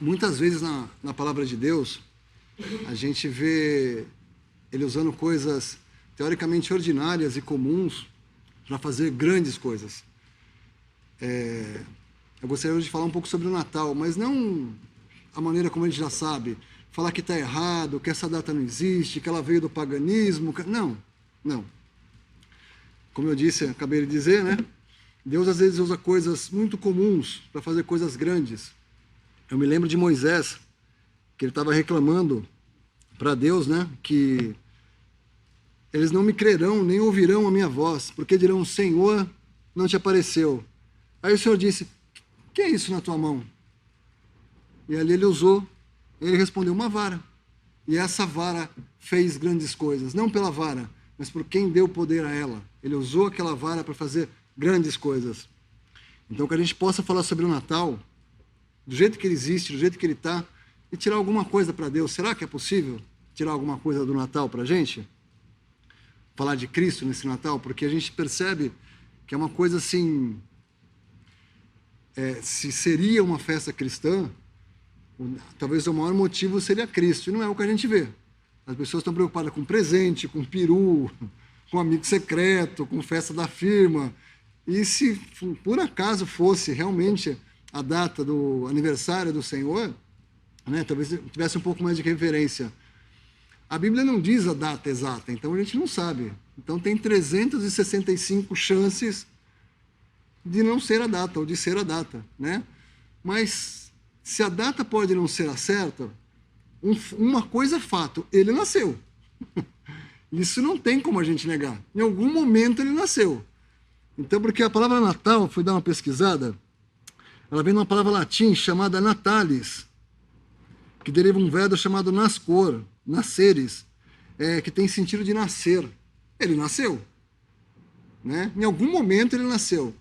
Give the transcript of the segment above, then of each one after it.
Muitas vezes na palavra de Deus, a gente vê ele usando coisas teoricamente ordinárias e comuns para fazer grandes coisas. Eu gostaria hoje de falar um pouco sobre o Natal, mas não a maneira como a gente já sabe, falar que está errado, que essa data não existe, que ela veio do paganismo. Não, não. Como eu disse, acabei de dizer, né? Deus às vezes usa coisas muito comuns para fazer coisas grandes. Eu me lembro de Moisés, que ele estava reclamando para Deus, né, que eles não me crerão, nem ouvirão a minha voz, porque dirão, Senhor, não te apareceu. Aí o Senhor disse, que é isso na tua mão? E ali ele respondeu, uma vara. E essa vara fez grandes coisas, não pela vara, mas por quem deu poder a ela. Ele usou aquela vara para fazer grandes coisas. Então que a gente possa falar sobre o Natal, do jeito que ele existe, do jeito que ele está, e tirar alguma coisa para Deus. Será que é possível tirar alguma coisa do Natal para a gente? Falar de Cristo nesse Natal? Porque a gente percebe que é uma coisa assim... se seria uma festa cristã, talvez o maior motivo seria Cristo, e não é o que a gente vê. As pessoas estão preocupadas com presente, com peru, com amigo secreto, com festa da firma. E se por acaso fosse realmente a data do aniversário do Senhor, né, talvez tivesse um pouco mais de referência. A Bíblia não diz a data exata, então a gente não sabe. Então tem 365 chances de não ser a data, ou de ser a data, né? Mas se a data pode não ser a certa, uma coisa é fato, ele nasceu. Isso não tem como a gente negar. Em algum momento ele nasceu. Então, porque a palavra Natal, fui dar uma pesquisada, ela vem de uma palavra latim chamada natalis, que deriva um verbo chamado nascor, nasceres, que tem sentido de nascer. Ele nasceu, né? Em algum momento ele nasceu.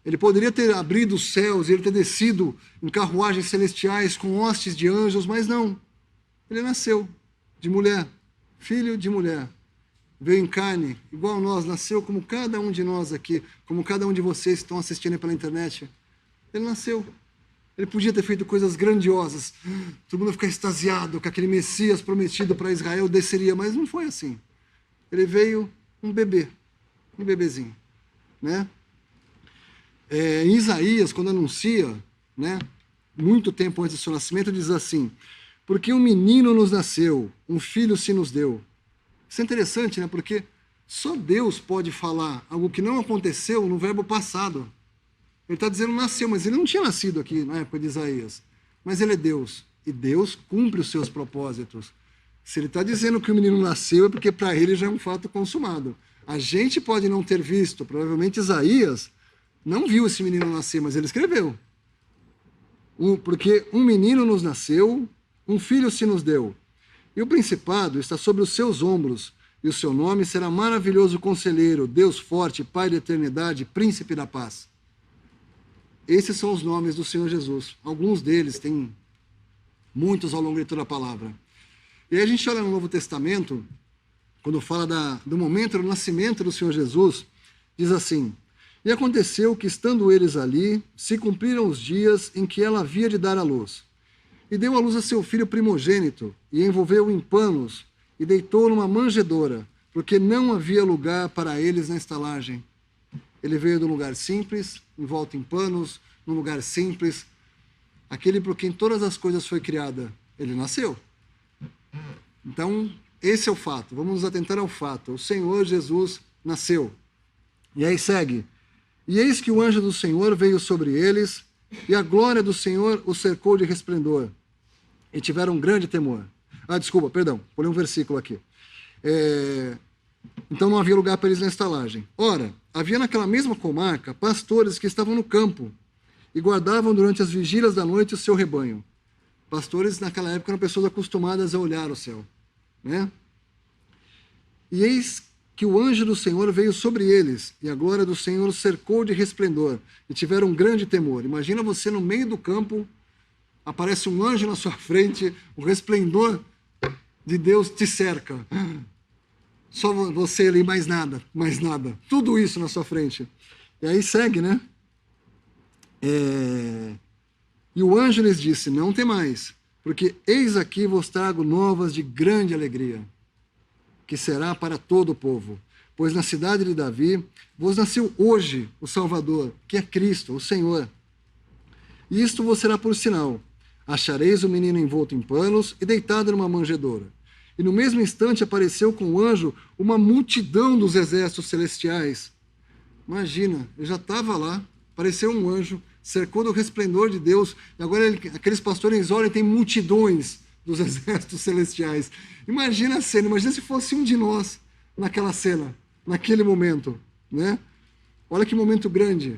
Ele poderia ter abrido os céus, ele ter descido em carruagens celestiais com hostes de anjos, mas não. Ele nasceu de mulher, filho de mulher. Veio em carne, igual nós, nasceu como cada um de nós aqui, como cada um de vocês que estão assistindo pela internet. Ele nasceu. Ele podia ter feito coisas grandiosas. Todo mundo ia ficar extasiado que aquele Messias prometido para Israel desceria, mas não foi assim. Ele veio um bebezinho, né? Em Isaías, quando anuncia, né, muito tempo antes do seu nascimento, diz assim, porque um menino nos nasceu, um filho se nos deu. Isso é interessante, né? Porque só Deus pode falar algo que não aconteceu no verbo passado. Ele está dizendo nasceu, mas ele não tinha nascido aqui na época de Isaías. Mas ele é Deus, e Deus cumpre os seus propósitos. Se ele está dizendo que o menino nasceu, é porque para ele já é um fato consumado. A gente pode não ter visto, provavelmente Isaías não viu esse menino nascer, mas ele escreveu. Porque um menino nos nasceu, um filho se nos deu. E o principado está sobre os seus ombros, e o seu nome será maravilhoso conselheiro, Deus forte, Pai da eternidade, príncipe da paz. Esses são os nomes do Senhor Jesus. Alguns deles, tem muitos ao longo de toda a palavra. E aí a gente olha no Novo Testamento, quando fala do momento do nascimento do Senhor Jesus, diz assim, e aconteceu que, estando eles ali, se cumpriram os dias em que ela havia de dar à luz. E deu à luz a seu filho primogênito, e envolveu-o em panos, e deitou numa manjedoura, porque não havia lugar para eles na estalagem. Ele veio de um lugar simples, envolto em panos, num lugar simples. Aquele por quem todas as coisas foi criada, ele nasceu. Então, esse é o fato. Vamos nos atentar ao fato. O Senhor Jesus nasceu. E aí segue. E eis que o anjo do Senhor veio sobre eles, e a glória do Senhor os cercou de resplendor. E tiveram um grande temor. Pulei um versículo aqui. Então não havia lugar para eles na estalagem. Ora, havia naquela mesma comarca pastores que estavam no campo e guardavam durante as vigílias da noite o seu rebanho. Pastores naquela época eram pessoas acostumadas a olhar o céu, né? E eis que o anjo do Senhor veio sobre eles, e a glória do Senhor os cercou de resplendor, e tiveram um grande temor. Imagina você no meio do campo, aparece um anjo na sua frente, o resplendor de Deus te cerca. Só você ali, mais nada. Tudo isso na sua frente. E aí segue, né? E o anjo lhes disse, não temais, porque eis aqui vos trago novas de grande alegria, que será para todo o povo. Pois na cidade de Davi vos nasceu hoje o Salvador, que é Cristo, o Senhor. E isto vos será por sinal. Achareis o menino envolto em panos e deitado numa manjedoura. E no mesmo instante apareceu com o anjo uma multidão dos exércitos celestiais. Imagina, ele já estava lá, apareceu um anjo, cercou do resplendor de Deus, e agora aqueles pastores olham e tem multidões dos exércitos celestiais. Imagina a cena, imagina se fosse um de nós naquela cena, naquele momento, né? Olha que momento grande,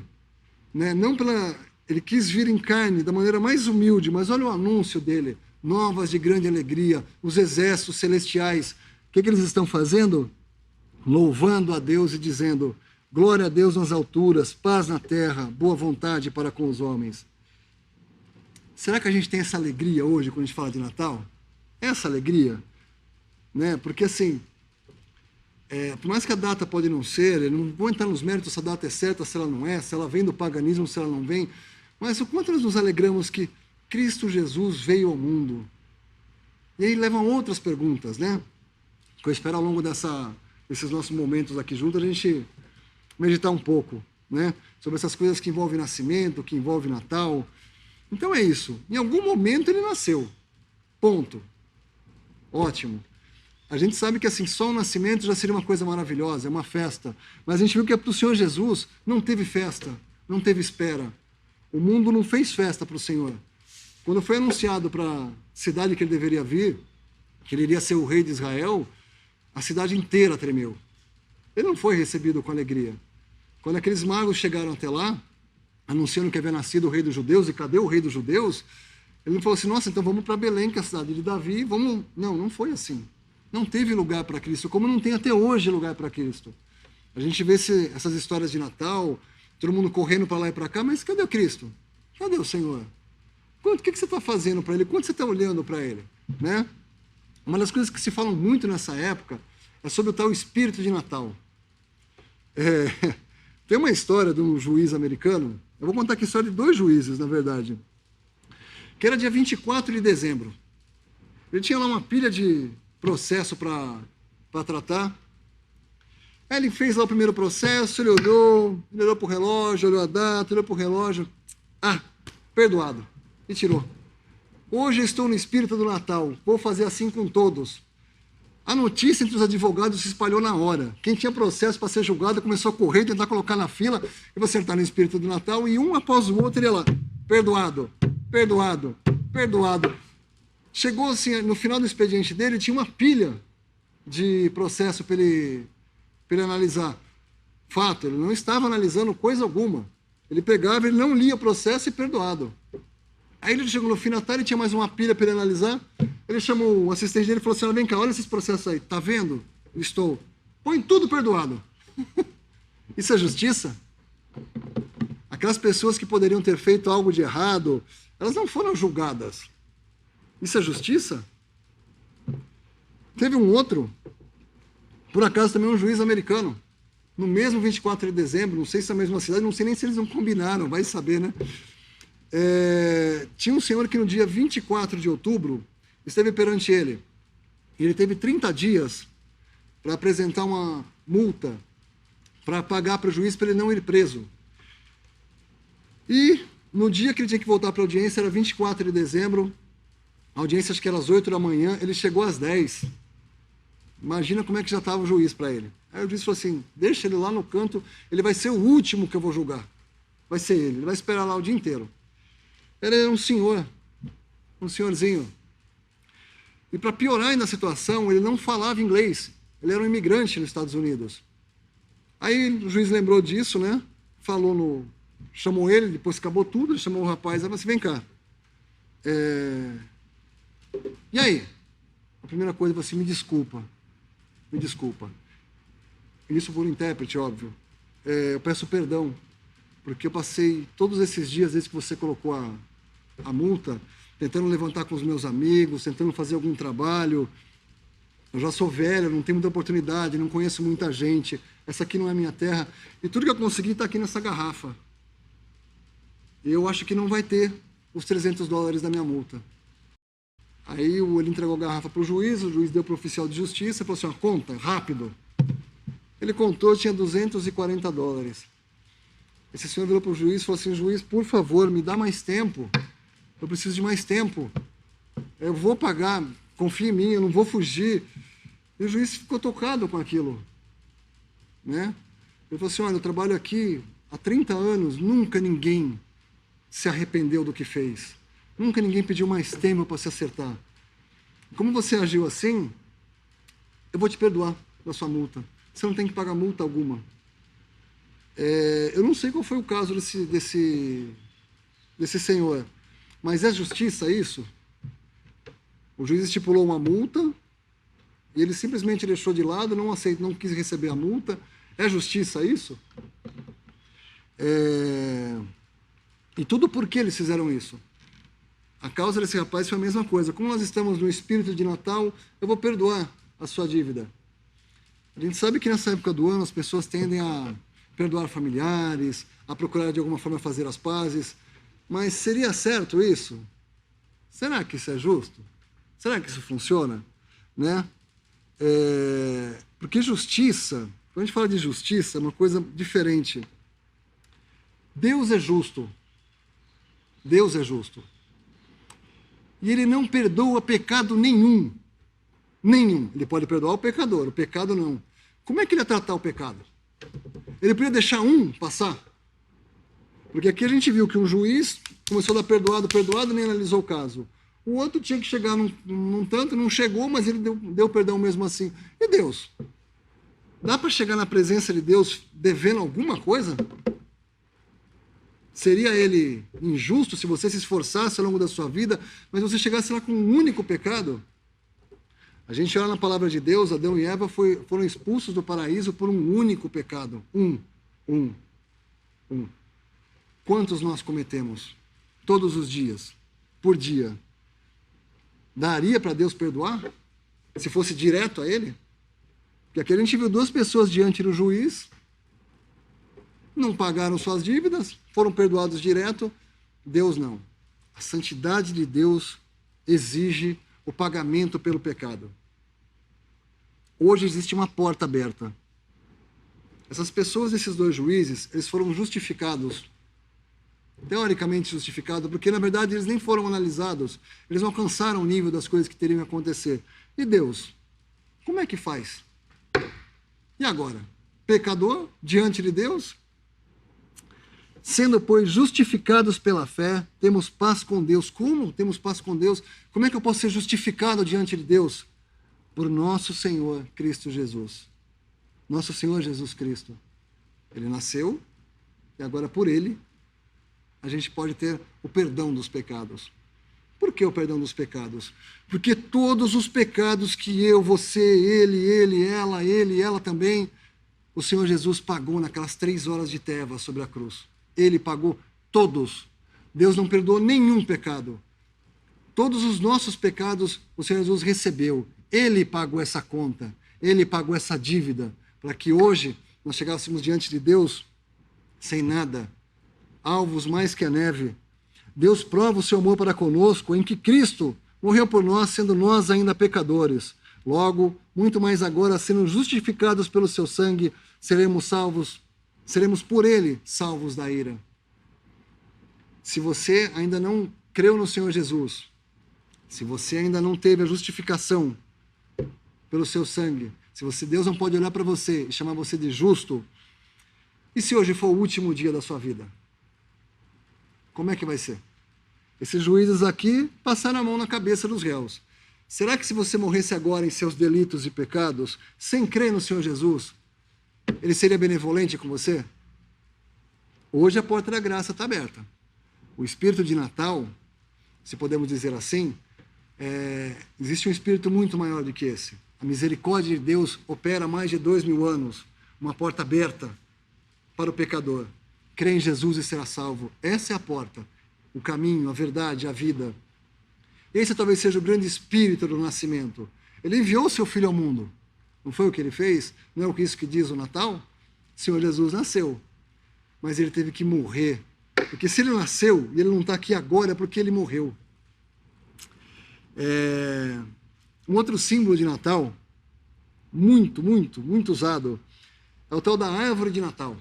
né? Não pela... Ele quis vir em carne da maneira mais humilde, mas olha o anúncio dele, novas de grande alegria, os exércitos celestiais. O que eles estão fazendo? Louvando a Deus e dizendo, glória a Deus nas alturas, paz na terra, boa vontade para com os homens. Será que a gente tem essa alegria hoje quando a gente fala de Natal? Essa alegria? Né? Porque assim, por mais que a data pode não ser, eu não vou entrar nos méritos se a data é certa, se ela não é, se ela vem do paganismo, se ela não vem, mas o quanto nós nos alegramos que Cristo Jesus veio ao mundo. E aí levam outras perguntas, né? Que eu espero ao longo desses nossos momentos aqui juntos a gente meditar um pouco, né? Sobre essas coisas que envolvem nascimento, que envolvem Natal. Então é isso. Em algum momento ele nasceu. Ponto. Ótimo. A gente sabe que assim, só o nascimento já seria uma coisa maravilhosa, é uma festa. Mas a gente viu que para o Senhor Jesus não teve festa, não teve espera. O mundo não fez festa para o Senhor. Quando foi anunciado para a cidade que ele deveria vir, que ele iria ser o rei de Israel, a cidade inteira tremeu. Ele não foi recebido com alegria. Quando aqueles magos chegaram até lá, anunciando que havia nascido o rei dos judeus, e cadê o rei dos judeus? Ele não falou assim, nossa, então vamos para Belém, que é a cidade de Davi, vamos... Não, não foi assim. Não teve lugar para Cristo, como não tem até hoje lugar para Cristo. A gente vê essas histórias de Natal, todo mundo correndo para lá e para cá, mas cadê o Cristo? Cadê o Senhor? O que você está fazendo para Ele? Quanto você está olhando para Ele? Né? Uma das coisas que se falam muito nessa época é sobre o tal espírito de Natal. Tem uma história de um juiz americano, eu vou contar aqui a história de 2 juízes, na verdade, que era dia 24 de dezembro. Ele tinha lá uma pilha de processo para tratar. Aí ele fez lá o primeiro processo, ele olhou para o relógio, olhou a data, olhou para o relógio. Ah, perdoado. E tirou. Hoje eu estou no espírito do Natal, vou fazer assim com todos. A notícia entre os advogados se espalhou na hora. Quem tinha processo para ser julgado começou a correr, tentar colocar na fila, e você está no espírito do Natal, e um após o outro ele ia lá, perdoado, perdoado, perdoado. Chegou assim, no final do expediente dele, tinha uma pilha de processo para ele analisar. Fato, ele não estava analisando coisa alguma. Ele pegava, ele não lia o processo e perdoado. Aí ele chegou no fim da tarde, tinha mais uma pilha para ele analisar. Ele chamou o assistente dele e falou assim, vem cá, olha esses processos aí, tá vendo? Estou. Põe tudo perdoado. Isso é justiça? Aquelas pessoas que poderiam ter feito algo de errado, elas não foram julgadas. Isso é justiça? Teve um outro, por acaso também um juiz americano, no mesmo 24 de dezembro, não sei se é a mesma cidade, não sei nem se eles não combinaram, vai saber, né? Tinha um senhor que no dia 24 de outubro esteve perante ele. Ele teve 30 dias para apresentar uma multa, para pagar para o juiz para ele não ir preso. E no dia que ele tinha que voltar para a audiência, era 24 de dezembro, a audiência acho que era às 8 da manhã, ele chegou às 10. Imagina como é que já estava o juiz para ele. Aí o juiz falou assim, deixa ele lá no canto, ele vai ser o último que eu vou julgar. Vai ser ele vai esperar lá o dia inteiro. Ele era um senhorzinho. E para piorar ainda a situação, ele não falava inglês. Ele era um imigrante nos Estados Unidos. Aí o juiz lembrou disso, né? Chamou ele, depois acabou tudo, ele chamou o rapaz, e disse, vem cá. E aí? A primeira coisa, ele falou assim, me desculpa. Isso por intérprete, óbvio. Eu peço perdão, porque eu passei todos esses dias, desde que você colocou a multa, tentando levantar com os meus amigos, tentando fazer algum trabalho. Eu já sou velho, não tenho muita oportunidade, não conheço muita gente, essa aqui não é minha terra, e tudo que eu consegui está aqui nessa garrafa. E eu acho que não vai ter os $300 da minha multa. Aí ele entregou a garrafa para o juiz deu para o oficial de justiça e falou assim, conta, rápido. Ele contou, tinha $240. Esse senhor virou para o juiz e falou assim, juiz, por favor, me dá mais tempo. Eu preciso de mais tempo. Eu vou pagar, confia em mim, eu não vou fugir. E o juiz ficou tocado com aquilo. Né? Ele falou assim, olha, eu trabalho aqui há 30 anos, nunca ninguém se arrependeu do que fez. Nunca ninguém pediu mais tempo para se acertar. Como você agiu assim, eu vou te perdoar da sua multa. Você não tem que pagar multa alguma. Eu não sei qual foi o caso desse senhor, mas é justiça isso? O juiz estipulou uma multa e ele simplesmente deixou de lado, não quis receber a multa. É justiça isso? E tudo por que eles fizeram isso? A causa desse rapaz foi a mesma coisa. Como nós estamos no espírito de Natal, eu vou perdoar a sua dívida. A gente sabe que nessa época do ano as pessoas tendem a perdoar familiares, a procurar de alguma forma fazer as pazes. Mas seria certo isso? Será que isso é justo? Será que isso funciona? Né? Porque justiça, quando a gente fala de justiça, é uma coisa diferente. Deus é justo. Deus é justo. E ele não perdoa pecado nenhum. Nenhum. Ele pode perdoar o pecador, o pecado não. Como é que ele ia tratar o pecado? Ele podia deixar um passar? Porque aqui a gente viu que um juiz começou a dar perdoado, nem analisou o caso. O outro tinha que chegar num tanto, não chegou, mas ele deu perdão mesmo assim. E Deus? Dá para chegar na presença de Deus devendo alguma coisa? Seria ele injusto se você se esforçasse ao longo da sua vida, mas você chegasse lá com um único pecado? A gente olha na palavra de Deus, Adão e Eva foram expulsos do paraíso por um único pecado. Um. Quantos nós cometemos? Todos os dias, por dia. Daria para Deus perdoar? Se fosse direto a ele? Porque aqui a gente viu duas pessoas diante do juiz, não pagaram suas dívidas, foram perdoados direto. Deus não. A santidade de Deus exige o pagamento pelo pecado. Hoje existe uma porta aberta. Essas pessoas, esses dois juízes, eles foram justificados, teoricamente justificados, porque na verdade eles nem foram analisados, eles não alcançaram o nível das coisas que teriam que acontecer. E Deus? Como é que faz? E agora? Pecador diante de Deus? Sendo, pois, justificados pela fé, temos paz com Deus. Como temos paz com Deus? Como é que eu posso ser justificado diante de Deus? Por nosso Senhor Cristo Jesus. Nosso Senhor Jesus Cristo. Ele nasceu e agora por Ele a gente pode ter o perdão dos pecados. Por que o perdão dos pecados? Porque todos os pecados que eu, você, ele, ela também, o Senhor Jesus pagou naquelas 3 horas de trevas sobre a cruz. Ele pagou todos. Deus não perdoou nenhum pecado. Todos os nossos pecados o Senhor Jesus recebeu. Ele pagou essa conta. Ele pagou essa dívida. Para que hoje nós chegássemos diante de Deus sem nada. Alvos mais que a neve. Deus prova o seu amor para conosco em que Cristo morreu por nós, sendo nós ainda pecadores. Logo, muito mais agora, sendo justificados pelo seu sangue, seremos por Ele salvos da ira. Se você ainda não creu no Senhor Jesus, se você ainda não teve a justificação pelo seu sangue, se Deus não pode olhar para você e chamar você de justo, e se hoje for o último dia da sua vida? Como é que vai ser? Esses juízes aqui passaram a mão na cabeça dos réus. Será que se você morresse agora em seus delitos e pecados, sem crer no Senhor Jesus, Ele seria benevolente com você? Hoje a porta da graça está aberta. O espírito de Natal, se podemos dizer assim, existe um espírito muito maior do que esse. A misericórdia de Deus opera há mais de 2000 anos. Uma porta aberta para o pecador. Crê em Jesus e será salvo. Essa é a porta. O caminho, a verdade, a vida. Esse talvez seja o grande espírito do nascimento. Ele enviou seu Filho ao mundo. Não foi o que ele fez? Não é isso que diz o Natal? O Senhor Jesus nasceu. Mas ele teve que morrer Porque se ele nasceu e ele não está aqui agora é porque ele morreu. Um outro símbolo de Natal, muito usado, é o tal da árvore de Natal.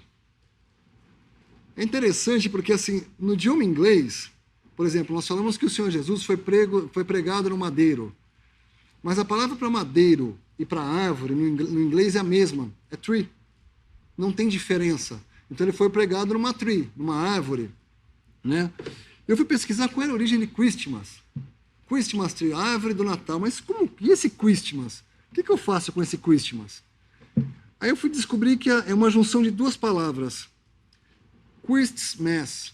É interessante porque, assim, no idioma inglês, por exemplo, nós falamos que o Senhor Jesus foi pregado no madeiro. Mas a palavra para madeiro e para árvore, no inglês, é a mesma. É tree. Não tem diferença. Então, ele foi pregado numa tree, numa árvore. Né? Eu fui pesquisar qual era a origem de Christmas. Christmas tree, árvore do Natal. Mas e esse Christmas? O que eu faço com esse Christmas? Aí eu fui descobrir que é uma junção de duas palavras. Christmas,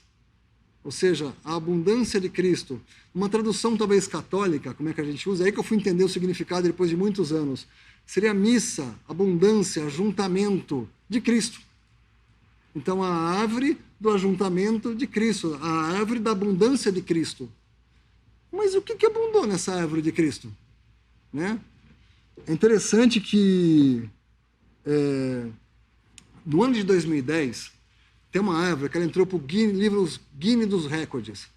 ou seja, a abundância de Cristo. Uma tradução talvez católica, como é que a gente usa, é aí que eu fui entender o significado depois de muitos anos. Seria missa, abundância, ajuntamento de Cristo. Então, a árvore do ajuntamento de Cristo, a árvore da abundância de Cristo. Mas o que abundou nessa árvore de Cristo? Né? É interessante que no ano de 2010, tem uma árvore que ela entrou para o livro Guinness dos Recordes.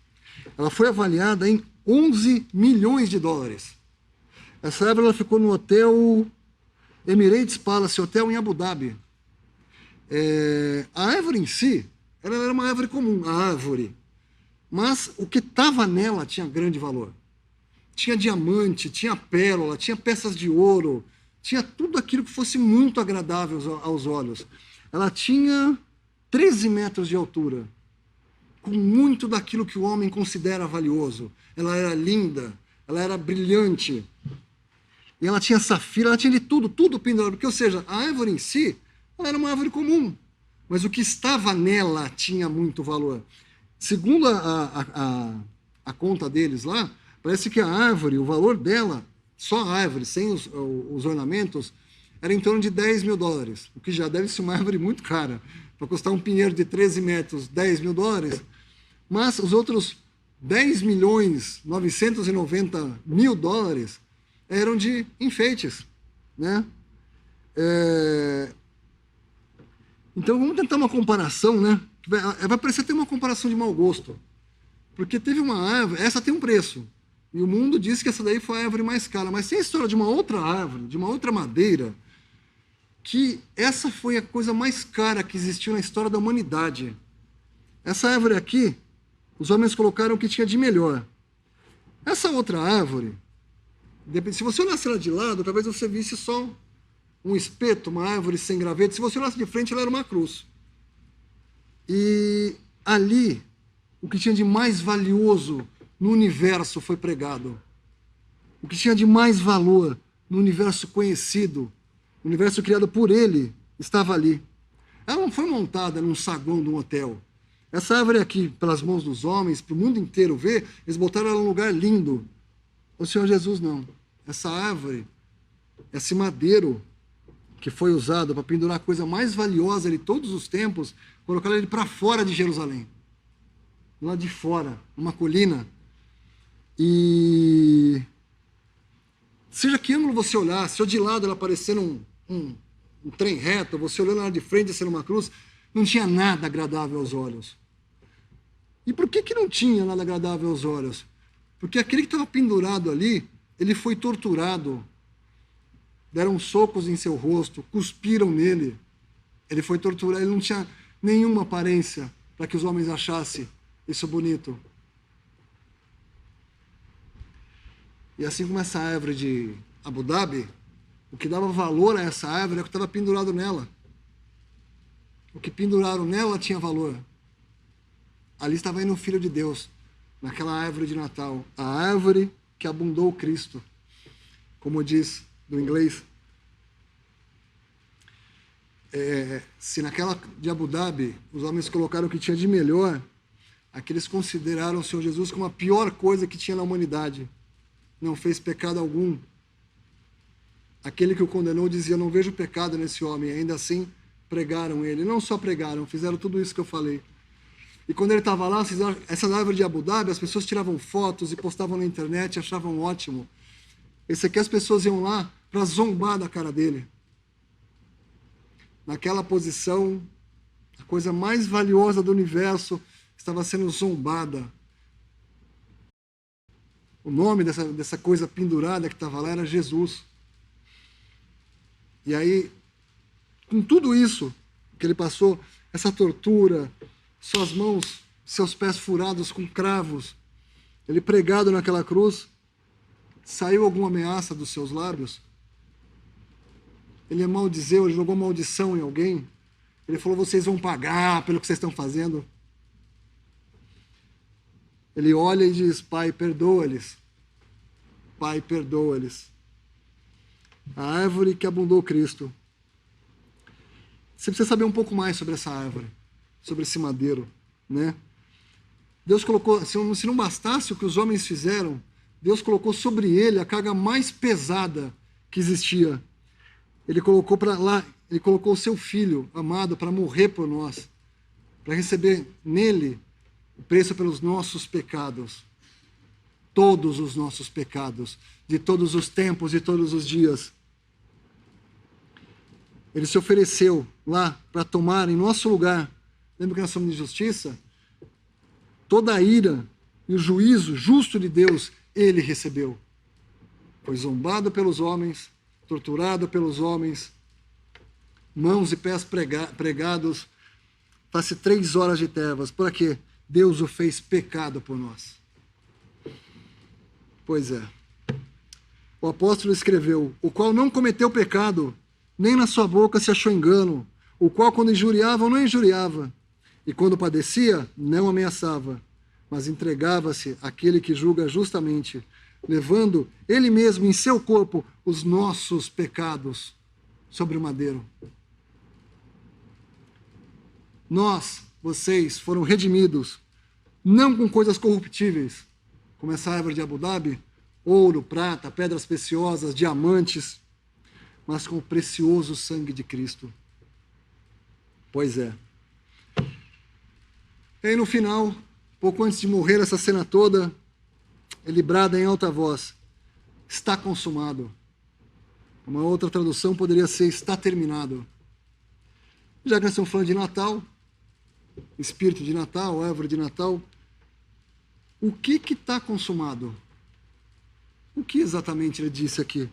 Ela foi avaliada em 11 milhões de dólares. Essa árvore ela ficou no hotel Emirates Palace, hotel em Abu Dhabi. A árvore em si, ela era uma árvore comum, a árvore. Mas o que estava nela tinha grande valor. Tinha diamante, tinha pérola, tinha peças de ouro, tinha tudo aquilo que fosse muito agradável aos olhos. Ela tinha 13 metros de altura, com muito daquilo que o homem considera valioso. Ela era linda, ela era brilhante, e ela tinha safira, ela tinha de tudo pendurado. Porque, ou seja, a árvore em si, ela era uma árvore comum, mas o que estava nela tinha muito valor. Segundo a conta deles lá, parece que a árvore, o valor dela, só a árvore, sem os ornamentos, era em torno de 10 mil dólares, o que já deve ser uma árvore muito cara. Para custar um pinheiro de 13 metros, 10 mil dólares, mas os outros 10 milhões 990 mil dólares eram de enfeites. Né? Então, vamos tentar uma comparação, né? Vai parecer ter uma comparação de mau gosto, porque teve uma árvore, essa tem um preço, e o mundo diz que essa daí foi a árvore mais cara, mas tem a história de uma outra árvore, de uma outra madeira, que essa foi a coisa mais cara que existiu na história da humanidade. Essa árvore aqui, os homens colocaram o que tinha de melhor. Essa outra árvore, se você olhasse ela de lado, talvez você visse só um espeto, uma árvore sem graveto. Se você olhasse de frente, ela era uma cruz. E ali, o que tinha de mais valioso no universo foi pregado. O que tinha de mais valor no universo conhecido, o universo criado por ele, estava ali. Ela não foi montada num saguão de um hotel. Essa árvore aqui, pelas mãos dos homens, para o mundo inteiro ver, eles botaram ela num lugar lindo. O Senhor Jesus não. Essa árvore, esse madeiro que foi usado para pendurar a coisa mais valiosa de todos os tempos, colocaram ele para fora de Jerusalém. Lá de fora, numa colina. E seja que ângulo você olhar, se eu de lado ela parecendo um trem reto, você olhando ela de frente sendo uma cruz, não tinha nada agradável aos olhos. E por que não tinha nada agradável aos olhos? Porque aquele que estava pendurado ali, ele foi torturado, deram socos em seu rosto, cuspiram nele, ele foi torturado, ele não tinha nenhuma aparência para que os homens achassem isso bonito. E assim como essa árvore de Abu Dhabi, o que dava valor a essa árvore é o que estava pendurado nela. O que penduraram nela tinha valor. Ali estava indo o Filho de Deus, naquela árvore de Natal. A árvore que abundou Cristo, como diz no inglês. Se naquela de Abu Dhabi os homens colocaram o que tinha de melhor, aqueles consideraram o Senhor Jesus como a pior coisa que tinha na humanidade. Não fez pecado algum. Aquele que o condenou dizia, não vejo pecado nesse homem. Ainda assim, pregaram ele. Não só pregaram, fizeram tudo isso que eu falei. E quando ele estava lá, essa árvore de Abu Dhabi, as pessoas tiravam fotos e postavam na internet, achavam ótimo. Esse aqui as pessoas iam lá para zombar da cara dele. Naquela posição, a coisa mais valiosa do universo, estava sendo zombada. O nome dessa coisa pendurada que estava lá era Jesus. E aí, com tudo isso que ele passou, essa tortura, suas mãos, seus pés furados com cravos, ele pregado naquela cruz, saiu alguma ameaça dos seus lábios? Ele maldizeu, ele jogou maldição em alguém? Ele falou, vocês vão pagar pelo que vocês estão fazendo? Ele olha e diz, Pai, perdoa-lhes. Pai, perdoa-lhes. A árvore que abundou Cristo. Você precisa saber um pouco mais sobre essa árvore, sobre esse madeiro, né? Deus colocou, se não bastasse o que os homens fizeram, Deus colocou sobre ele a carga mais pesada que existia. Ele colocou para lá, ele colocou o seu filho amado para morrer por nós, para receber nele o preço pelos nossos pecados. Todos os nossos pecados, de todos os tempos e todos os dias. Ele se ofereceu lá para tomar em nosso lugar. Lembra que nós somos de justiça? Toda a ira e o juízo justo de Deus, ele recebeu. Foi zombado pelos homens, torturado pelos homens, mãos e pés pregados, passe 3 horas de trevas. Para quê? Deus o fez pecado por nós. Pois é. O apóstolo escreveu, o qual não cometeu pecado, nem na sua boca se achou engano, o qual quando injuriava, não injuriava, e quando padecia, não ameaçava, mas entregava-se àquele que julga justamente, levando ele mesmo em seu corpo os nossos pecados sobre o madeiro. Nós, vocês, foram redimidos, não com coisas corruptíveis, como essa árvore de Abu Dhabi, ouro, prata, pedras preciosas, diamantes, mas com o precioso sangue de Cristo. Pois é. E aí no final, pouco antes de morrer, essa cena toda, ele brada em alta voz, está consumado. Uma outra tradução poderia ser, está terminado. Já que nós estamos falando de Natal, espírito de Natal, árvore de Natal, o que está consumado? O que exatamente ele disse aqui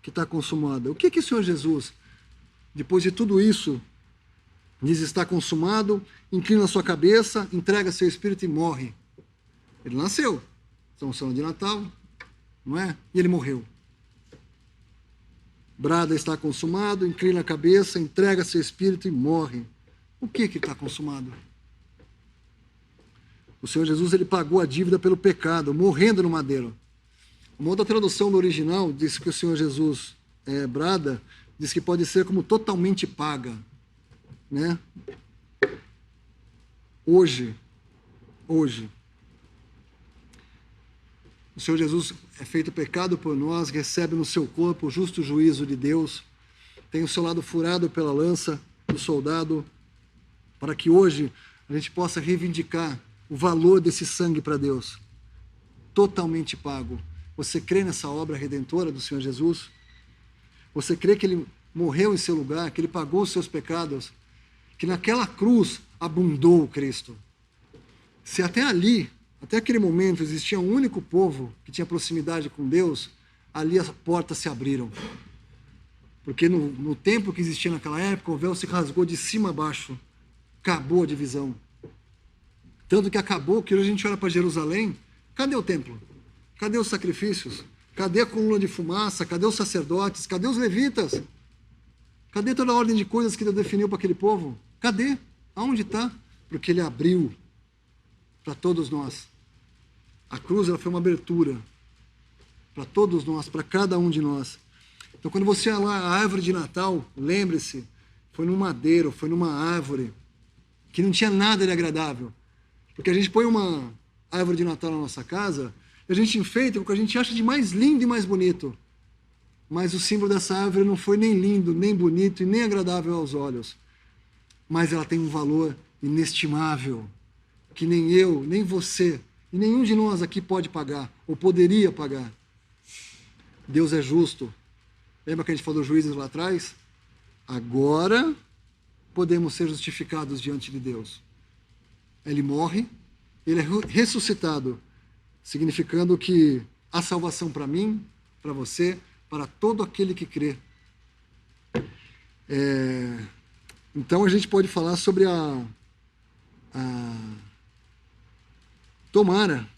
que está consumado? O que o Senhor Jesus, depois de tudo isso, diz está consumado, inclina a sua cabeça, entrega seu espírito e morre? Ele nasceu, estamos falando de Natal, não é? E ele morreu. Brada está consumado, inclina a cabeça, entrega seu espírito e morre. O que está consumado? O Senhor Jesus, ele pagou a dívida pelo pecado, morrendo no madeiro. Uma outra tradução do original diz que o Senhor Jesus brada, diz que pode ser como totalmente paga, né? Hoje, o Senhor Jesus é feito pecado por nós, recebe no seu corpo o justo juízo de Deus, tem o seu lado furado pela lança do soldado, para que hoje a gente possa reivindicar o valor desse sangue para Deus, totalmente pago. Você crê nessa obra redentora do Senhor Jesus? Você crê que ele morreu em seu lugar, que ele pagou os seus pecados, que naquela cruz abundou Cristo? Se até ali, até aquele momento, existia um único povo que tinha proximidade com Deus, ali as portas se abriram. Porque no templo que existia naquela época, o véu se rasgou de cima a baixo. Acabou a divisão. Tanto que acabou que hoje a gente olha para Jerusalém, cadê o templo? Cadê os sacrifícios? Cadê a coluna de fumaça? Cadê os sacerdotes? Cadê os levitas? Cadê toda a ordem de coisas que Deus definiu para aquele povo? Cadê? Aonde está? Porque ele abriu para todos nós. A cruz ela foi uma abertura para todos nós, para cada um de nós. Então, quando você olha lá a árvore de Natal, lembre-se, foi num madeiro, foi numa árvore que não tinha nada de agradável. Porque a gente põe uma árvore de Natal na nossa casa, e a gente enfeita o que a gente acha de mais lindo e mais bonito. Mas o símbolo dessa árvore não foi nem lindo, nem bonito e nem agradável aos olhos. Mas ela tem um valor inestimável, que nem eu, nem você, e nenhum de nós aqui pode pagar, ou poderia pagar. Deus é justo. Lembra que a gente falou dos juízes lá atrás? Agora podemos ser justificados diante de Deus. Ele morre, ele é ressuscitado, significando que há salvação para mim, para você, para todo aquele que crê. Então a gente pode falar sobre Tomara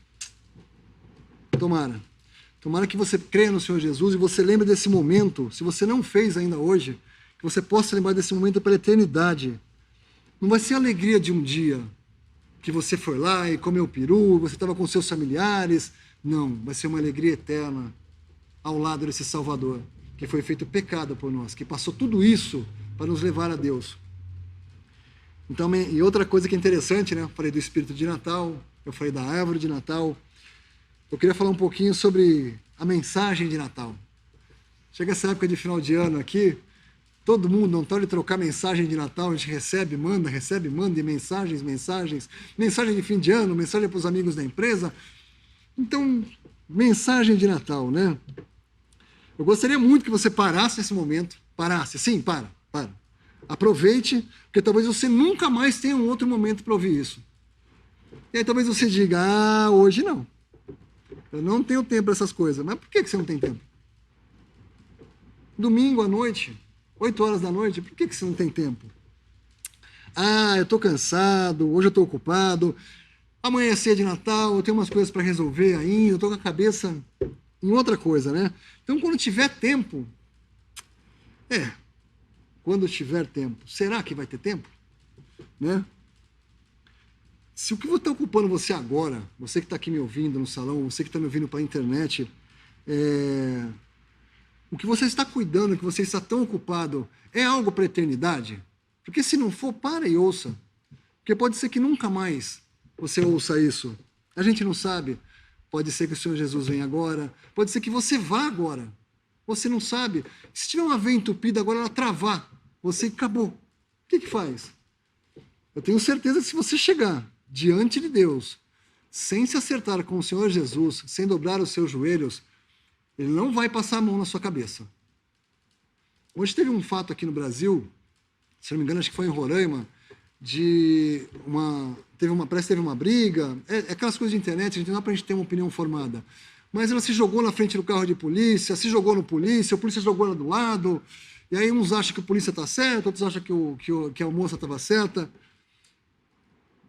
que você creia no Senhor Jesus e você lembre desse momento, se você não fez ainda hoje, que você possa lembrar desse momento pela eternidade. Não vai ser a alegria de um dia que você foi lá e comeu peru, você estava com seus familiares. Não, vai ser uma alegria eterna ao lado desse Salvador, que foi feito pecado por nós, que passou tudo isso para nos levar a Deus. Então, e outra coisa que é interessante, né? Eu falei do espírito de Natal, eu falei da árvore de Natal. Eu queria falar um pouquinho sobre a mensagem de Natal. Chega essa época de final de ano aqui, todo mundo não pode trocar mensagem de Natal, a gente recebe, manda, e mensagens, mensagem de fim de ano, mensagem para os amigos da empresa. Então, mensagem de Natal, né? Eu gostaria muito que você parasse nesse momento, para. Aproveite, porque talvez você nunca mais tenha um outro momento para ouvir isso. E aí talvez você diga, hoje não. Eu não tenho tempo para essas coisas. Mas por que você não tem tempo? Domingo à noite, 8 horas da noite, por que você não tem tempo? Eu estou cansado, hoje eu estou ocupado, amanhã é ceia de Natal, eu tenho umas coisas para resolver ainda, eu estou com a cabeça em outra coisa, né? Então, quando tiver tempo, será que vai ter tempo? Né? Se o que está ocupando você agora, você que está aqui me ouvindo no salão, você que está me ouvindo pela internet, o que você está cuidando, o que você está tão ocupado, é algo para a eternidade? Porque se não for, para e ouça. Porque pode ser que nunca mais você ouça isso. A gente não sabe. Pode ser que o Senhor Jesus venha agora, pode ser que você vá agora. Você não sabe. Se tiver uma veia entupida agora, ela travar, você acabou. O que faz? Eu tenho certeza que se você chegar diante de Deus, sem se acertar com o Senhor Jesus, sem dobrar os seus joelhos, Ele não vai passar a mão na sua cabeça. Hoje teve um fato aqui no Brasil, se não me engano, acho que foi em Roraima, parece que teve uma briga, aquelas coisas de internet, a gente não dá pra gente ter uma opinião formada. Mas ela se jogou na frente do carro de polícia, se jogou no polícia, a polícia jogou ela do lado, e aí uns acham que a polícia está certa, outros acham que a moça estava certa.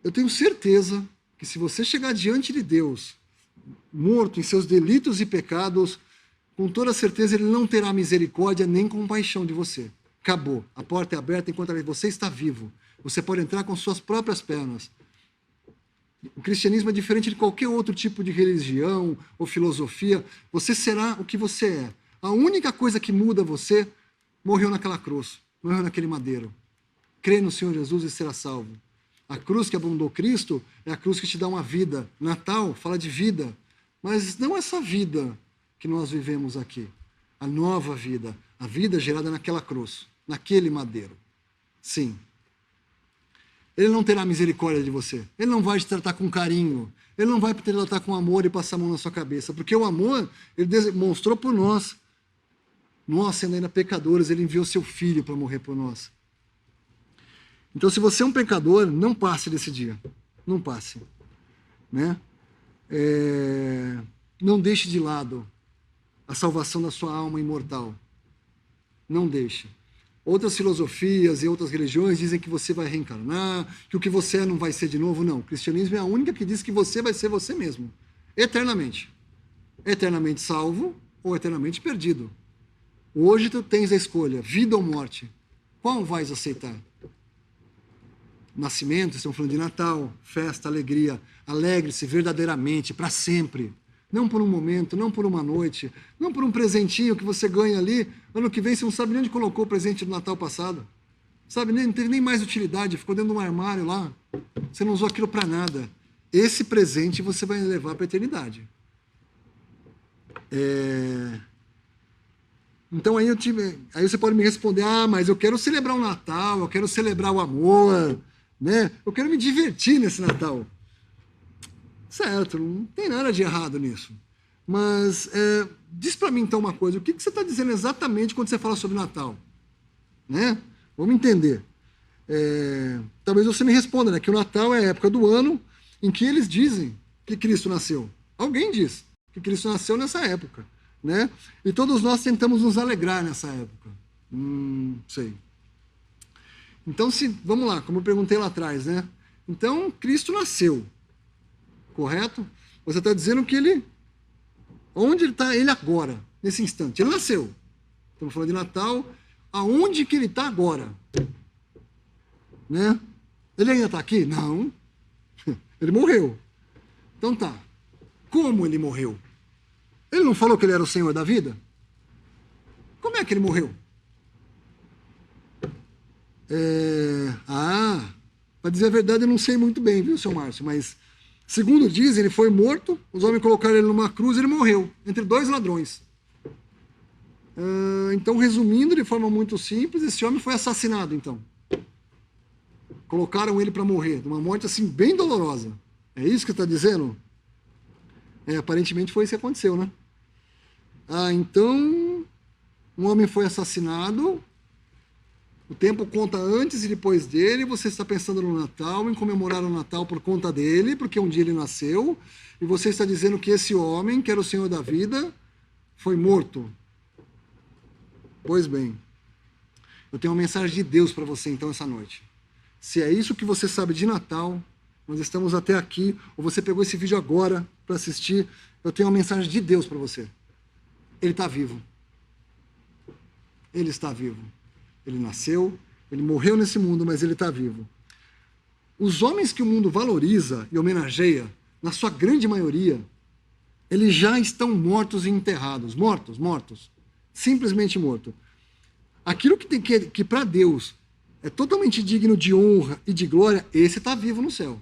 Eu tenho certeza que se você chegar diante de Deus, morto em seus delitos e pecados, com toda certeza Ele não terá misericórdia nem compaixão de você. Acabou. A porta é aberta enquanto você está vivo. Você pode entrar com suas próprias pernas. O cristianismo é diferente de qualquer outro tipo de religião ou filosofia. Você será o que você é. A única coisa que muda você morreu naquela cruz, morreu naquele madeiro. Crê no Senhor Jesus e será salvo. A cruz que abundou Cristo é a cruz que te dá uma vida. Natal fala de vida, mas não essa vida que nós vivemos aqui. A nova vida, a vida gerada naquela cruz, naquele madeiro. Sim. Ele não terá misericórdia de você. Ele não vai te tratar com carinho. Ele não vai te tratar com amor e passar a mão na sua cabeça. Porque o amor, Ele demonstrou por nós. Nós, sendo ainda pecadores, Ele enviou seu Filho para morrer por nós. Então, se você é um pecador, não passe desse dia. Não passe. Né? Não deixe de lado a salvação da sua alma imortal. Não deixe. Outras filosofias e outras religiões dizem que você vai reencarnar, que o que você é não vai ser de novo. Não, o cristianismo é a única que diz que você vai ser você mesmo, eternamente. Eternamente salvo ou eternamente perdido. Hoje tu tens a escolha, vida ou morte. Qual vais aceitar? Nascimento, estamos falando de Natal, festa, alegria. Alegre-se verdadeiramente, para sempre. Não por um momento, não por uma noite, não por um presentinho que você ganha ali. Ano que vem você não sabe nem onde colocou o presente do Natal passado. Sabe, não teve nem mais utilidade, ficou dentro de um armário lá. Você não usou aquilo para nada. Esse presente você vai levar para a eternidade. Então aí você pode me responder, mas eu quero celebrar o Natal, eu quero celebrar o amor, né? Eu quero me divertir nesse Natal. Certo, não tem nada de errado nisso. Mas diz para mim então uma coisa, o que você está dizendo exatamente quando você fala sobre Natal? Né? Vamos entender. Talvez você me responda, né, que o Natal é a época do ano em que eles dizem que Cristo nasceu. Alguém diz que Cristo nasceu nessa época, né? E todos nós tentamos nos alegrar nessa época. Sei. Então, vamos lá, como eu perguntei lá atrás, né? Então, Cristo nasceu, correto? Você está dizendo que onde ele está ele agora, nesse instante? Ele nasceu. Estamos falando de Natal. Aonde que ele está agora? Né? Ele ainda está aqui? Não. Ele morreu. Então tá. Como ele morreu? Ele não falou que ele era o Senhor da vida? Como é que ele morreu? Para dizer a verdade, eu não sei muito bem, viu, seu Márcio? Mas, segundo dizem, ele foi morto, os homens colocaram ele numa cruz e ele morreu, entre dois ladrões. Então, resumindo de forma muito simples, esse homem foi assassinado, então. Colocaram ele para morrer, de uma morte assim, bem dolorosa. É isso que está dizendo? Aparentemente foi isso que aconteceu, né? Então, um homem foi assassinado, o tempo conta antes e depois dele, você está pensando no Natal, em comemorar o Natal por conta dele, porque um dia ele nasceu, e você está dizendo que esse homem, que era o Senhor da vida, foi morto. Pois bem, eu tenho uma mensagem de Deus para você então essa noite. Se é isso que você sabe de Natal, nós estamos até aqui, ou você pegou esse vídeo agora para assistir, eu tenho uma mensagem de Deus para você. Ele está vivo. Ele está vivo. Ele nasceu, ele morreu nesse mundo, mas ele está vivo. Os homens que o mundo valoriza e homenageia, na sua grande maioria, eles já estão mortos e enterrados. Mortos. Simplesmente morto. Aquilo que para Deus é totalmente digno de honra e de glória, esse está vivo no céu.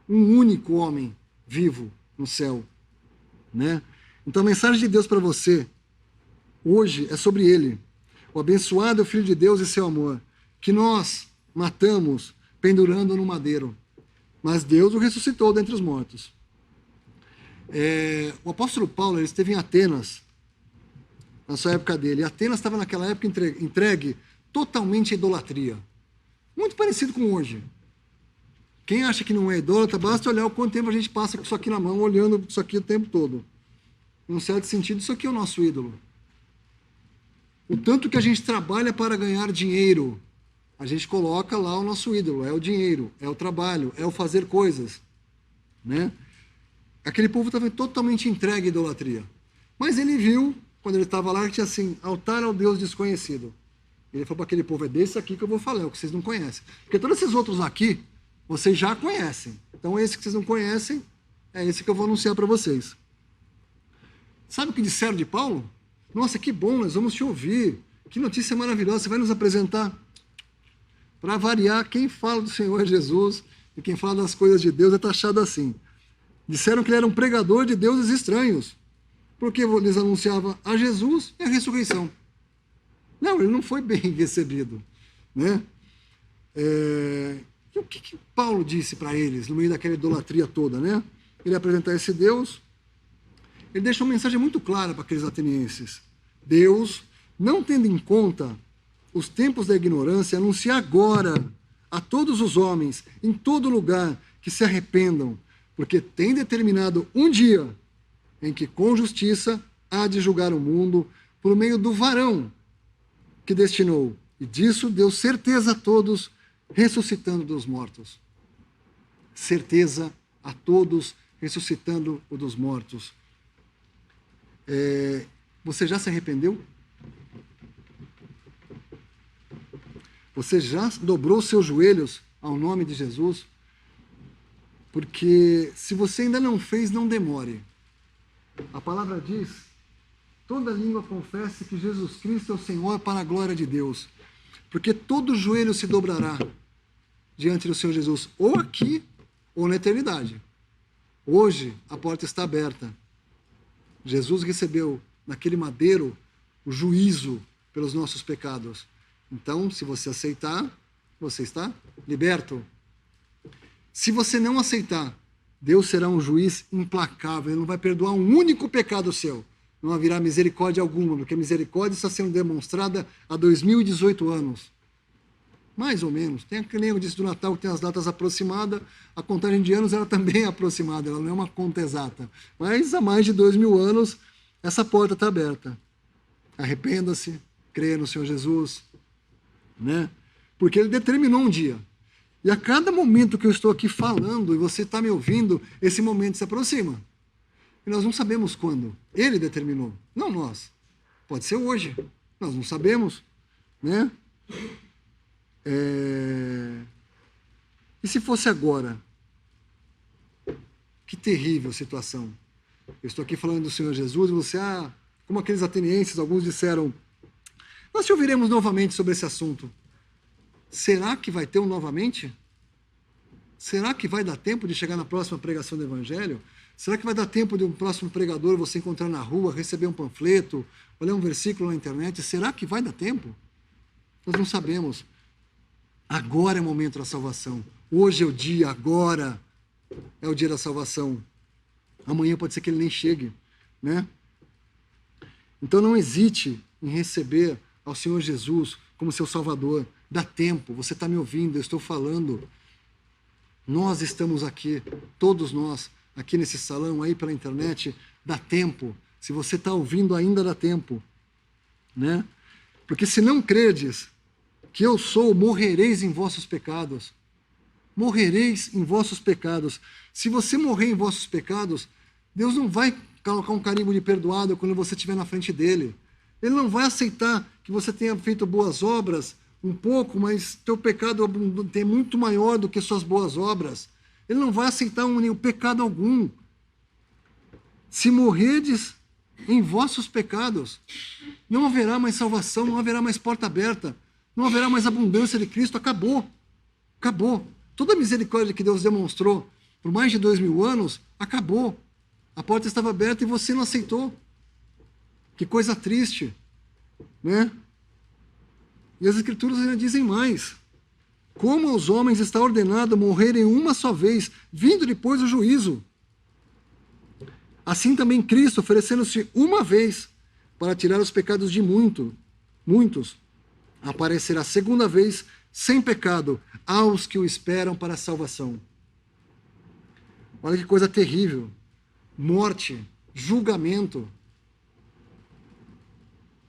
Um único homem vivo no céu, né? Então a mensagem de Deus para você hoje é sobre ele, o abençoado Filho de Deus e seu amor, que nós matamos pendurando no madeiro, mas Deus o ressuscitou dentre os mortos. O apóstolo Paulo, ele esteve em Atenas na sua época dele, e Atenas estava naquela época entregue totalmente à idolatria, muito parecido com hoje. Quem acha que não é idólatra, basta olhar o quanto tempo a gente passa com isso aqui na mão, olhando isso aqui o tempo todo. Em um certo sentido, isso aqui é o nosso ídolo. O tanto que a gente trabalha para ganhar dinheiro, a gente coloca lá o nosso ídolo, é o dinheiro, é o trabalho, é o fazer coisas, né? Aquele povo estava totalmente entregue à idolatria. Mas ele viu, quando ele estava lá, que tinha assim, altar ao Deus desconhecido. Ele falou para aquele povo, é desse aqui que eu vou falar, é o que vocês não conhecem. Porque todos esses outros aqui, vocês já conhecem. Então esse que vocês não conhecem, é esse que eu vou anunciar para vocês. Sabe o que disseram de Paulo? Nossa, que bom, nós vamos te ouvir. Que notícia maravilhosa, você vai nos apresentar. Para variar, quem fala do Senhor Jesus e quem fala das coisas de Deus é taxado assim. Disseram que ele era um pregador de deuses estranhos, porque lhes anunciava a Jesus e a ressurreição. Não, ele não foi bem recebido, né? E o que Paulo disse para eles, no meio daquela idolatria toda, né? Ele apresentar esse Deus, ele deixa uma mensagem muito clara para aqueles atenienses. Deus, não tendo em conta os tempos da ignorância, anuncia agora a todos os homens, em todo lugar, que se arrependam, porque tem determinado um dia em que com justiça há de julgar o mundo por meio do varão que destinou. E disso deu certeza a todos, ressuscitando dos mortos. Certeza a todos, ressuscitando o dos mortos. Você já se arrependeu? Você já dobrou seus joelhos ao nome de Jesus? Porque se você ainda não fez, não demore. A palavra diz, toda língua confesse que Jesus Cristo é o Senhor para a glória de Deus. Porque todo joelho se dobrará diante do Senhor Jesus, ou aqui, ou na eternidade. Hoje, a porta está aberta. Jesus recebeu naquele madeiro o juízo pelos nossos pecados. Então, se você aceitar, você está liberto. Se você não aceitar, Deus será um juiz implacável. Ele não vai perdoar um único pecado seu. Não haverá misericórdia alguma, porque a misericórdia está sendo demonstrada há 2018 anos. Mais ou menos. Tem que nem eu disse do Natal, que tem as datas aproximadas, a contagem de anos ela também é aproximada, ela não é uma conta exata. Mas há mais de 2000 anos, essa porta está aberta. Arrependa-se, creia no Senhor Jesus, né? Porque Ele determinou um dia. E a cada momento que eu estou aqui falando e você está me ouvindo, esse momento se aproxima. E nós não sabemos quando. Ele determinou, não nós. Pode ser hoje, nós não sabemos, né? E se fosse agora? Que terrível situação. Eu estou aqui falando do Senhor Jesus e você, como aqueles atenienses, alguns disseram, nós te ouviremos novamente sobre esse assunto. Será que vai ter um novamente? Será que vai dar tempo de chegar na próxima pregação do Evangelho? Será que vai dar tempo de um próximo pregador você encontrar na rua, receber um panfleto, ler um versículo na internet? Será que vai dar tempo? Nós não sabemos. Agora é o momento da salvação. Hoje é o dia, agora é o dia da salvação. Amanhã pode ser que ele nem chegue, né? Então não hesite em receber ao Senhor Jesus como seu Salvador. Dá tempo, você está me ouvindo, eu estou falando. Nós estamos aqui, todos nós, aqui nesse salão, aí pela internet, dá tempo. Se você está ouvindo, ainda dá tempo, né? Porque se não credes que eu sou, morrereis em vossos pecados. Morrereis em vossos pecados. Se você morrer em vossos pecados, Deus não vai colocar um carimbo de perdoado quando você estiver na frente dele. Ele não vai aceitar que você tenha feito boas obras, um pouco, mas teu pecado é muito maior do que suas boas obras. Ele não vai aceitar um pecado algum. Se morredes em vossos pecados, não haverá mais salvação, não haverá mais porta aberta, não haverá mais abundância de Cristo. Acabou. Acabou. Toda a misericórdia que Deus demonstrou por mais de 2000 anos, acabou. A porta estava aberta e você não aceitou. Que coisa triste, né? E as Escrituras ainda dizem mais. Como aos homens está ordenado morrerem uma só vez, vindo depois o juízo. Assim também Cristo, oferecendo-se uma vez para tirar os pecados de muitos, aparecerá segunda vez sem pecado aos que o esperam para a salvação. Olha que coisa terrível. Morte, julgamento.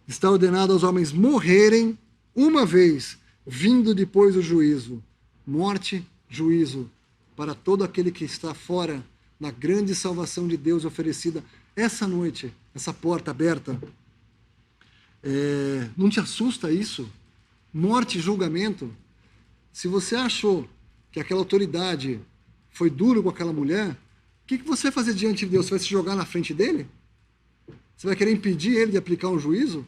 Está ordenado aos homens morrerem uma vez, vindo depois o juízo. Morte, juízo, para todo aquele que está fora da grande salvação de Deus oferecida essa noite, essa porta aberta. Não te assusta isso? Morte e julgamento? Se você achou que aquela autoridade foi duro com aquela mulher, o que você vai fazer diante de Deus? Você vai se jogar na frente dele? Você vai querer impedir ele de aplicar um juízo?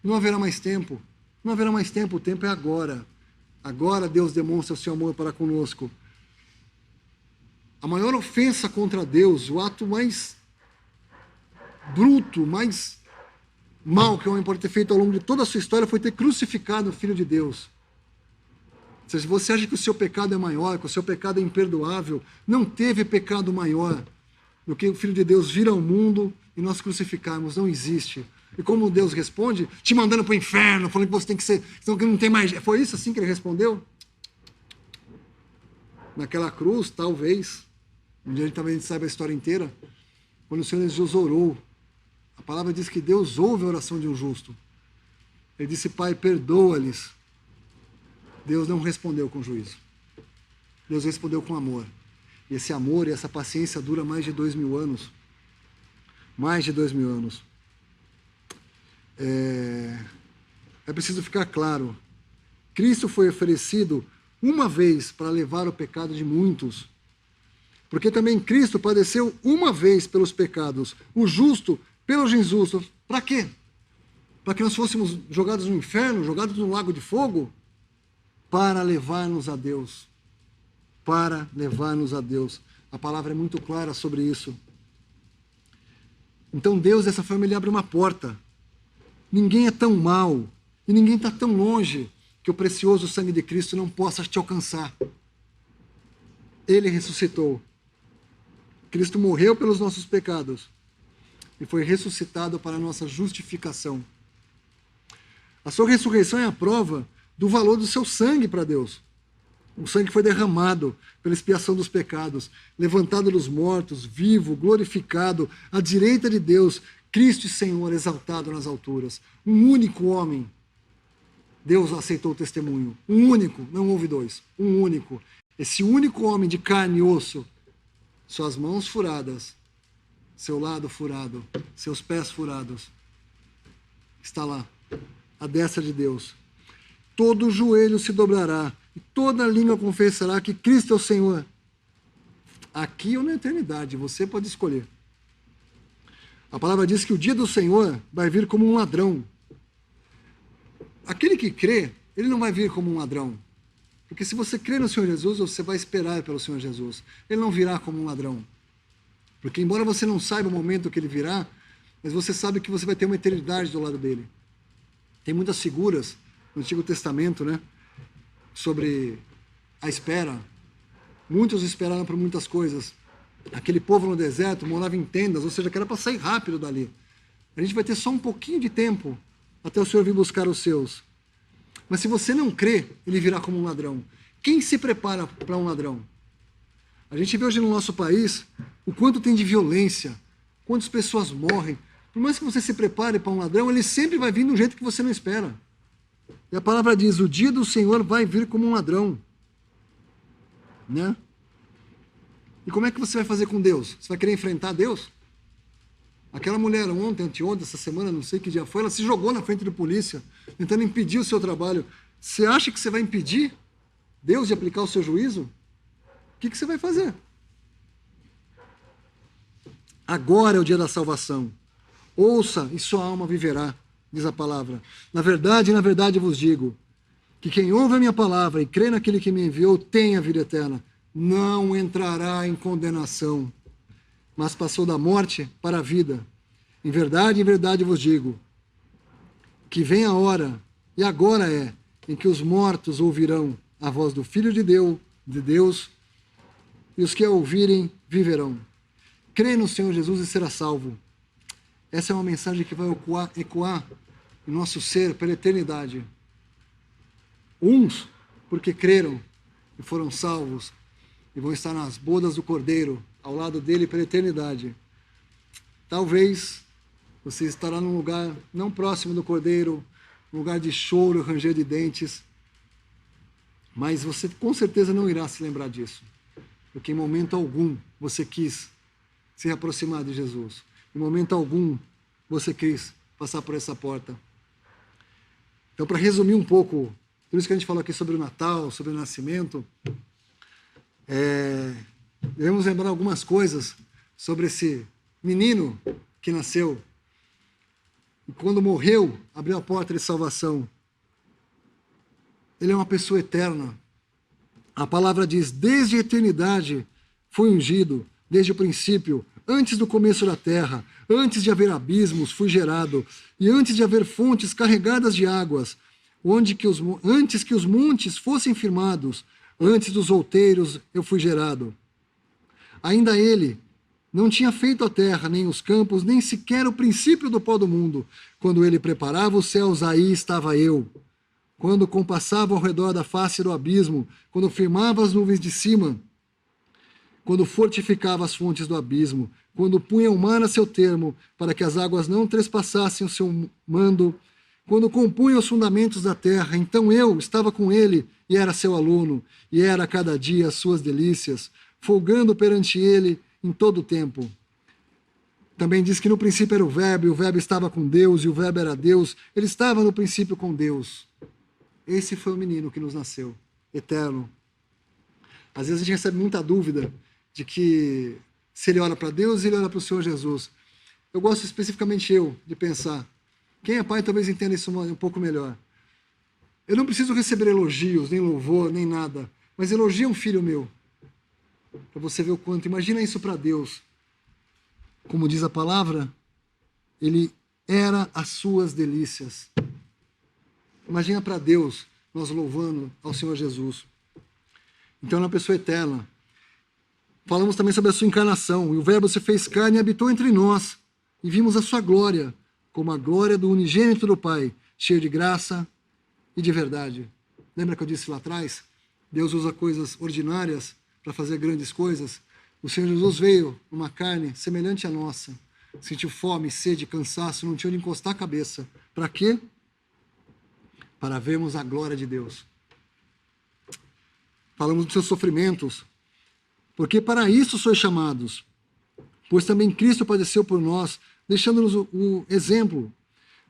Não haverá mais tempo. Não haverá mais tempo, o tempo é agora. Agora Deus demonstra o seu amor para conosco. A maior ofensa contra Deus, o ato mais bruto, mais mal que o homem pode ter feito ao longo de toda a sua história foi ter crucificado o Filho de Deus. Se você acha que o seu pecado é maior, que o seu pecado é imperdoável, não teve pecado maior do que o Filho de Deus vir ao mundo e nós crucificarmos. Não existe. E como Deus responde? Te mandando para o inferno, falando que você tem que ser, então que não tem mais. Foi isso assim que ele respondeu? Naquela cruz, talvez, um dia talvez a gente saiba a história inteira, quando o Senhor Jesus orou, a palavra diz que Deus ouve a oração de um justo. Ele disse, Pai, perdoa-lhes. Deus não respondeu com juízo. Deus respondeu com amor. E esse amor e essa paciência dura mais de 2000 anos. Mais de 2000 anos. É preciso ficar claro. Cristo foi oferecido uma vez para levar o pecado de muitos. Porque também Cristo padeceu uma vez pelos pecados, o justo pelos injustos. Para quê? Para que nós fôssemos jogados no inferno, jogados no lago de fogo? Para levar-nos a Deus. Para levar-nos a Deus. A palavra é muito clara sobre isso. Então Deus, dessa forma, ele abre uma porta. Ninguém é tão mau e ninguém está tão longe que o precioso sangue de Cristo não possa te alcançar. Ele ressuscitou. Cristo morreu pelos nossos pecados e foi ressuscitado para a nossa justificação. A sua ressurreição é a prova do valor do seu sangue para Deus. O sangue foi derramado pela expiação dos pecados, levantado dos mortos, vivo, glorificado, à direita de Deus, Cristo e Senhor, exaltado nas alturas. Um único homem, Deus aceitou o testemunho. Um único, não houve dois, um único. Esse único homem de carne e osso, suas mãos furadas, seu lado furado, seus pés furados, está lá, à destra de Deus. Todo joelho se dobrará e toda língua confessará que Cristo é o Senhor. Aqui ou na eternidade, você pode escolher. A palavra diz que o dia do Senhor vai vir como um ladrão. Aquele que crê, ele não vai vir como um ladrão. Porque se você crê no Senhor Jesus, você vai esperar pelo Senhor Jesus. Ele não virá como um ladrão. Porque embora você não saiba o momento que ele virá, mas você sabe que você vai ter uma eternidade do lado dele. Tem muitas figuras no Antigo Testamento, né, sobre a espera. Muitos esperaram por muitas coisas. Aquele povo no deserto morava em tendas, ou seja, que era para sair rápido dali. A gente vai ter só um pouquinho de tempo até o Senhor vir buscar os seus. Mas se você não crê, ele virá como um ladrão. Quem se prepara para um ladrão? A gente vê hoje no nosso país o quanto tem de violência, quantas pessoas morrem. Por mais que você se prepare para um ladrão, ele sempre vai vir de um jeito que você não espera. E a palavra diz, o dia do Senhor vai vir como um ladrão. Né? E como é que você vai fazer com Deus? Você vai querer enfrentar Deus? Aquela mulher ontem, anteontem, essa semana, não sei que dia foi, ela se jogou na frente da polícia, tentando impedir o seu trabalho. Você acha que você vai impedir Deus de aplicar o seu juízo? O que você vai fazer? Agora é o dia da salvação. Ouça e sua alma viverá, diz a palavra. Na verdade vos digo, que quem ouve a minha palavra e crê naquele que me enviou tem a vida eterna. Não entrará em condenação, mas passou da morte para a vida. Em verdade vos digo, que vem a hora, e agora é, em que os mortos ouvirão a voz do Filho de Deus, e os que a ouvirem viverão. Crê no Senhor Jesus e será salvo. Essa é uma mensagem que vai ecoar em nosso ser pela eternidade. Uns, porque creram e foram salvos, e vão estar nas bodas do Cordeiro, ao lado dele pela eternidade. Talvez você estará num lugar não próximo do Cordeiro, um lugar de choro, ranger de dentes, mas você com certeza não irá se lembrar disso, porque em momento algum você quis se aproximar de Jesus. Em momento algum você quis passar por essa porta. Então, para resumir um pouco, por isso que a gente falou aqui sobre o Natal, sobre o nascimento, devemos lembrar algumas coisas sobre esse menino que nasceu e quando morreu, abriu a porta de salvação. Ele é uma pessoa eterna. A palavra diz, desde a eternidade foi ungido, desde o princípio, antes do começo da terra, antes de haver abismos, fui gerado, e antes de haver fontes carregadas de águas, antes que os montes fossem firmados, antes dos outeiros eu fui gerado. Ainda ele não tinha feito a terra, nem os campos, nem sequer o princípio do pó do mundo. Quando ele preparava os céus, aí estava eu. Quando compassava ao redor da face do abismo, quando firmava as nuvens de cima, quando fortificava as fontes do abismo, quando punha o mar a seu termo, para que as águas não trespassassem o seu mando, quando compunha os fundamentos da terra, então eu estava com ele e era seu aluno, e era a cada dia as suas delícias, folgando perante ele em todo o tempo. Também diz que no princípio era o Verbo, e o Verbo estava com Deus, e o Verbo era Deus, ele estava no princípio com Deus. Esse foi o menino que nos nasceu, eterno. Às vezes a gente recebe muita dúvida de que se ele olha para Deus, ele olha para o Senhor Jesus. Eu gosto especificamente de pensar. Quem é pai talvez entenda isso um pouco melhor. Eu não preciso receber elogios, nem louvor, nem nada. Mas elogia um filho meu. Para você ver o quanto. Imagina isso para Deus. Como diz a palavra, ele era as suas delícias. Imagina para Deus, nós louvando ao Senhor Jesus. Então, é uma pessoa eterna. Falamos também sobre a sua encarnação. E o Verbo se fez carne e habitou entre nós. E vimos a sua glória, como a glória do unigênito do Pai, cheio de graça e de verdade. Lembra que eu disse lá atrás? Deus usa coisas ordinárias para fazer grandes coisas. O Senhor Jesus veio numa carne semelhante à nossa. Sentiu fome, sede, cansaço, não tinha onde encostar a cabeça. Para quê? Para vermos a glória de Deus. Falamos dos seus sofrimentos. Porque para isso sois chamados. Pois também Cristo padeceu por nós, deixando-nos o exemplo,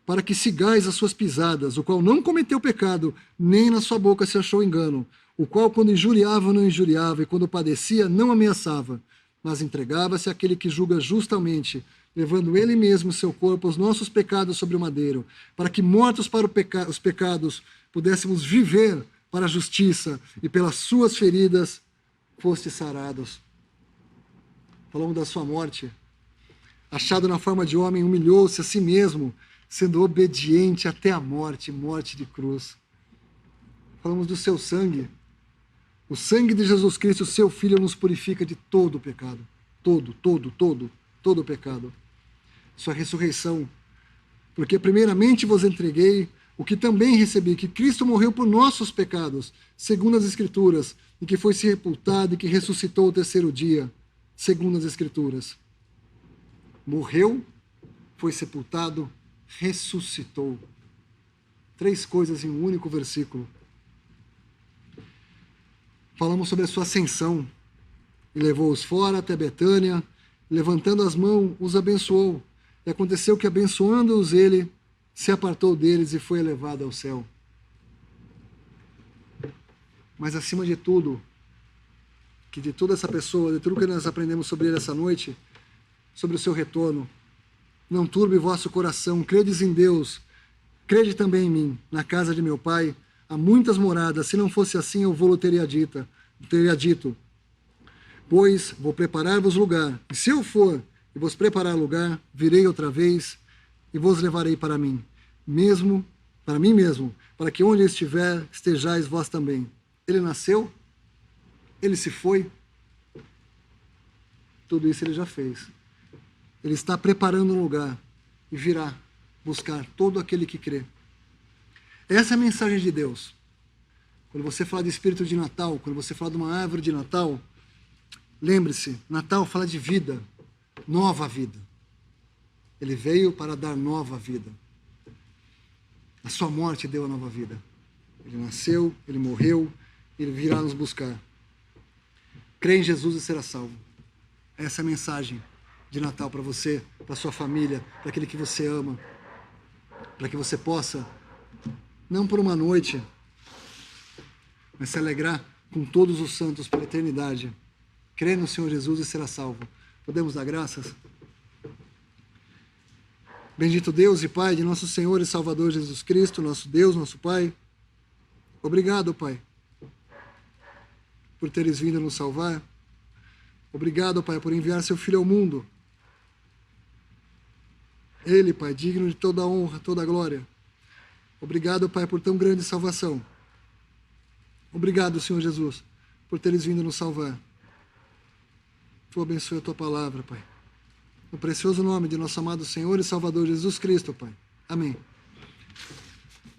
para que sigais as suas pisadas, o qual não cometeu pecado, nem na sua boca se achou engano, o qual quando injuriava não injuriava, e quando padecia não ameaçava, mas entregava-se àquele que julga justamente, levando ele mesmo o seu corpo os nossos pecados sobre o madeiro, para que mortos para os pecados pudéssemos viver para a justiça, e pelas suas feridas fostes sarados. Falamos da sua morte. Achado na forma de homem, humilhou-se a si mesmo, sendo obediente até a morte, morte de cruz. Falamos do seu sangue. O sangue de Jesus Cristo, seu Filho, nos purifica de todo o pecado. Todo o pecado. Sua ressurreição. Porque primeiramente vos entreguei o que também recebi, que Cristo morreu por nossos pecados, segundo as Escrituras, e que foi sepultado e que ressuscitou o terceiro dia, segundo as Escrituras. Morreu, foi sepultado, ressuscitou. 3 coisas em um único versículo. Falamos sobre a sua ascensão. E levou-os fora até Betânia, levantando as mãos, os abençoou. E aconteceu que, abençoando-os ele, se apartou deles e foi elevado ao céu. Mas acima de tudo, que de toda essa pessoa, de tudo que nós aprendemos sobre ele essa noite, sobre o seu retorno, não turbe vosso coração, credes em Deus, crede também em mim. Na casa de meu pai há muitas moradas, se não fosse assim eu vou-lo teria dito. Pois vou preparar-vos lugar, e se eu for e vos preparar lugar, virei outra vez e vos levarei para mim mesmo, para que onde eu estiver, estejais vós também. Ele nasceu, ele se foi, tudo isso ele já fez. Ele está preparando um lugar e virá buscar todo aquele que crê. Essa é a mensagem de Deus. Quando você fala de espírito de Natal, quando você fala de uma árvore de Natal, lembre-se, Natal fala de vida, nova vida. Ele veio para dar nova vida. A sua morte deu a nova vida. Ele nasceu, ele morreu, ele virá nos buscar. Crê em Jesus e será salvo. Essa é a mensagem de Natal para você, para sua família, para aquele que você ama, para que você possa, não por uma noite, mas se alegrar com todos os santos pela eternidade. Crê no Senhor Jesus e será salvo. Podemos dar graças? Bendito Deus e Pai de nosso Senhor e Salvador Jesus Cristo, nosso Deus, nosso Pai. Obrigado, Pai, por teres vindo nos salvar. Obrigado, Pai, por enviar seu Filho ao mundo. Ele, Pai, digno de toda a honra, toda a glória. Obrigado, Pai, por tão grande salvação. Obrigado, Senhor Jesus, por teres vindo nos salvar. Tu abençoe a tua palavra, Pai. No precioso nome de nosso amado Senhor e Salvador Jesus Cristo, Pai. Amém.